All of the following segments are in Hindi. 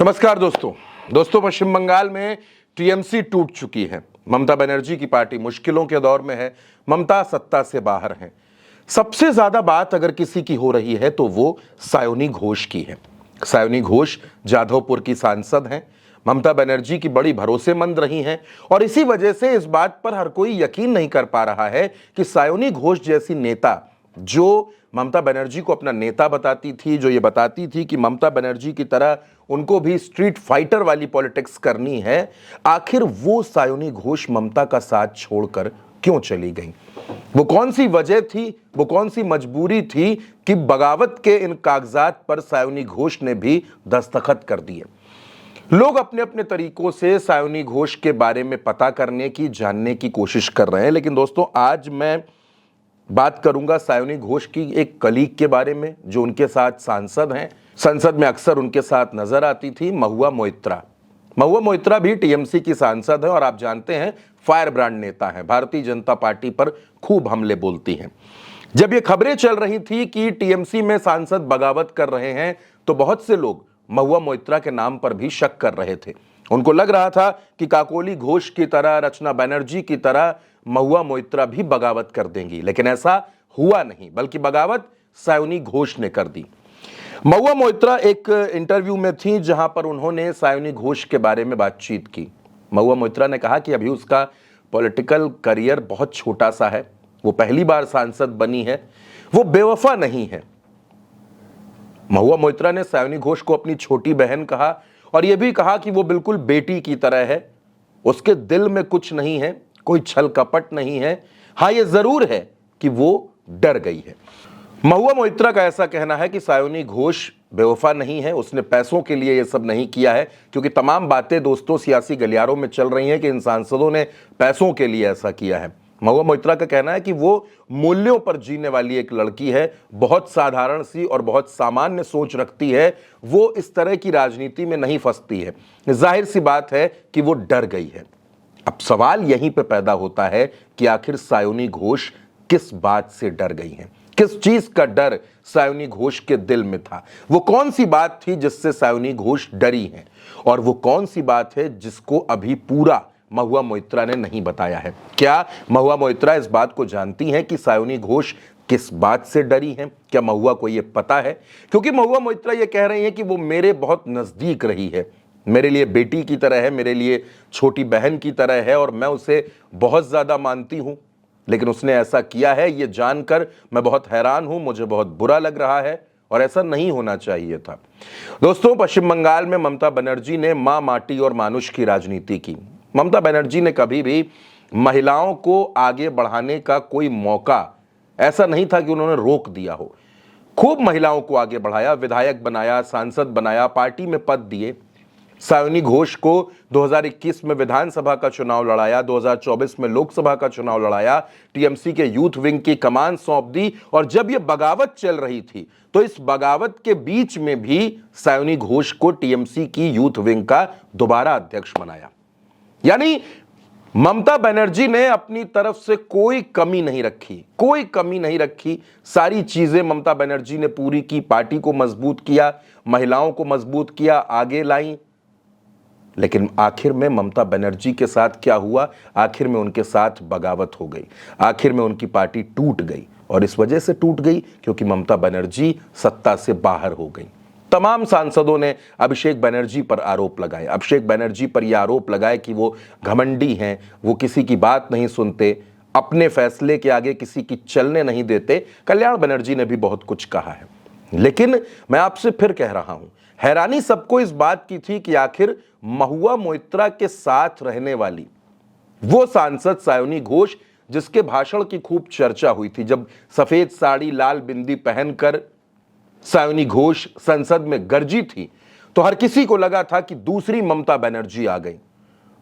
नमस्कार दोस्तों पश्चिम बंगाल में टीएमसी टूट चुकी है। ममता बनर्जी की पार्टी मुश्किलों के दौर में है। ममता सत्ता से बाहर है। सबसे ज्यादा बात अगर किसी की हो रही है तो वो सायोनी घोष की है। सायोनी घोष जाधवपुर की सांसद हैं। ममता बनर्जी की बड़ी भरोसेमंद रही हैं और इसी वजह से इस बात पर हर कोई यकीन नहीं कर पा रहा है कि सायोनी घोष जैसी नेता, जो ममता बनर्जी को अपना नेता बताती थी, जो ये बताती थी कि ममता बनर्जी की तरह उनको भी स्ट्रीट फाइटर वाली पॉलिटिक्स करनी है, आखिर वो सायोनी घोष ममता का साथ छोड़कर क्यों चली गई? वो कौन सी वजह थी, वो कौन सी मजबूरी थी कि बगावत के इन कागजात पर सायोनी घोष ने भी दस्तखत कर दिए? लोग अपने अपने तरीकों से सायोनी घोष के बारे में पता करने की, जानने की कोशिश कर रहे हैं। लेकिन दोस्तों, आज मैं बात करूंगा सायोनी घोष की एक कलीग के बारे में जो उनके साथ सांसद हैं। संसद में अक्सर उनके साथ नजर आती थी, महुआ मोइत्रा। महुआ मोइत्रा भी टीएमसी की सांसद है और आप जानते हैं फायर ब्रांड नेता हैं। भारतीय जनता पार्टी पर खूब हमले बोलती हैं। जब ये खबरें चल रही थी कि टीएमसी में सांसद बगावत कर रहे हैं तो बहुत से लोग महुआ मोइत्रा के नाम पर भी शक कर रहे थे। उनको लग रहा था कि काकोली घोष की तरह, रचना बनर्जी की तरह महुआ मोइत्रा भी बगावत कर देंगी, लेकिन ऐसा हुआ नहीं, बल्कि बगावत सायोनी घोष ने कर दी। महुआ मोइत्रा एक इंटरव्यू में थी जहां पर उन्होंने सायोनी घोष के बारे में बातचीत की। महुआ मोइत्रा ने कहा कि अभी उसका पॉलिटिकल करियर बहुत छोटा सा है, वो पहली बार सांसद बनी है, वो बेवफा नहीं है। महुआ मोइत्रा ने सायोनी घोष को अपनी छोटी बहन कहा और यह भी कहा कि वो बिल्कुल बेटी की तरह है, उसके दिल में कुछ नहीं है, कोई छल कपट नहीं है। हां, यह जरूर है कि वो डर गई है। महुआ मोइत्रा का ऐसा कहना है कि सायोनी घोष बेवफा नहीं है, उसने पैसों के लिए यह सब नहीं किया है, क्योंकि तमाम बातें दोस्तों सियासी गलियारों में चल रही हैं कि इन सांसदों ने पैसों के लिए ऐसा किया है। महुआ मोइत्रा का कहना है कि वो मूल्यों पर जीने वाली एक लड़की है, बहुत साधारण सी और बहुत सामान्य सोच रखती है, वो इस तरह की राजनीति में नहीं फंसती है। जाहिर सी बात है कि वो डर गई है। अब सवाल यहीं पे पैदा होता है कि आखिर सायोनी घोष किस बात से डर गई हैं? किस चीज का डर सायोनी घोष के दिल में था? वो कौन सी बात थी जिससे सायोनी घोष डरी हैं? और वो कौन सी बात है जिसको अभी पूरा महुआ मोइत्रा ने नहीं बताया है? क्या महुआ मोइत्रा इस बात को जानती हैं कि सायोनी घोष किस बात से डरी हैं? क्या महुआ को यह पता है? क्योंकि महुआ मोइत्रा यह कह रही हैं कि वो मेरे बहुत नजदीक रही है, मेरे लिए बेटी की तरह है, मेरे लिए छोटी बहन की तरह है और मैं उसे बहुत ज्यादा मानती हूं, लेकिन उसने ऐसा किया है ये जानकर मैं बहुत हैरान हूं, मुझे बहुत बुरा लग रहा है और ऐसा नहीं होना चाहिए था। दोस्तों, पश्चिम बंगाल में ममता बनर्जी ने मां, माटी और मानुष की राजनीति की। ममता बनर्जी ने कभी भी महिलाओं को आगे बढ़ाने का कोई मौका ऐसा नहीं था कि उन्होंने रोक दिया हो। खूब महिलाओं को आगे बढ़ाया, विधायक बनाया, सांसद बनाया, पार्टी में पद दिए। सायोनी घोष को 2021 में विधानसभा का चुनाव लड़ाया, 2024 में लोकसभा का चुनाव लड़ाया, टीएमसी के यूथ विंग की कमान सौंप दी और जब यह बगावत चल रही थी तो इस बगावत के बीच में भी सायोनी घोष को टीएमसी की यूथ विंग का दोबारा अध्यक्ष बनाया। यानी ममता बनर्जी ने अपनी तरफ से कोई कमी नहीं रखी, कोई कमी नहीं रखी। सारी चीजें ममता बनर्जी ने पूरी की, पार्टी को मजबूत किया, महिलाओं को मजबूत किया, आगे लाई। लेकिन आखिर में ममता बनर्जी के साथ क्या हुआ? आखिर में उनके साथ बगावत हो गई, आखिर में उनकी पार्टी टूट गई और इस वजह से टूट गई क्योंकि ममता बनर्जी सत्ता से बाहर हो गई। तमाम सांसदों ने अभिषेक बनर्जी पर आरोप लगाए, अभिषेक बनर्जी पर यह आरोप लगाए कि वो घमंडी हैं, वो किसी की बात नहीं सुनते, अपने फैसले के आगे किसी की चलने नहीं देते। कल्याण बनर्जी ने भी बहुत कुछ कहा है। लेकिन मैं आपसे फिर कह रहा हूं, हैरानी सबको इस बात की थी कि आखिर महुआ मोइत्रा के साथ रहने वाली वो सांसद सायोनी घोष, जिसके भाषण की खूब चर्चा हुई थी, जब सफेद साड़ी, लाल बिंदी पहनकर सायोनी घोष संसद में गरजी थी तो हर किसी को लगा था कि दूसरी ममता बनर्जी आ गई।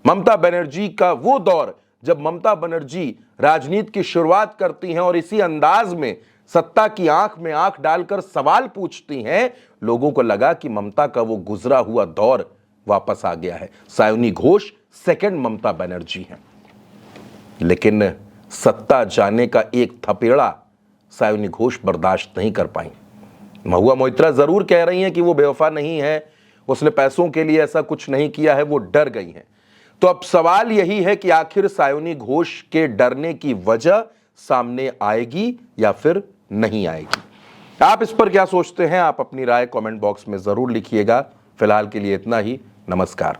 ममता बनर्जी का वो दौर जब ममता बनर्जी राजनीति की शुरुआत करती हैं और इसी अंदाज में सत्ता की आंख में आंख डालकर सवाल पूछती हैं, लोगों को लगा कि ममता का वो गुजरा हुआ दौर वापस आ गया है। सायोनी घोष सेकंड ममता बनर्जी हैं। लेकिन सत्ता जाने का एक थपेड़ा सायोनी घोष बर्दाश्त नहीं कर पाई। महुआ मोइत्रा जरूर कह रही हैं कि वो बेवफा नहीं है, उसने पैसों के लिए ऐसा कुछ नहीं किया है, वो डर गई हैं। तो अब सवाल यही है कि आखिर सायोनी घोष के डरने की वजह सामने आएगी या फिर नहीं आएगी। आप इस पर क्या सोचते हैं? आप अपनी राय कमेंट बॉक्स में जरूर लिखिएगा। फिलहाल के लिए इतना ही। नमस्कार।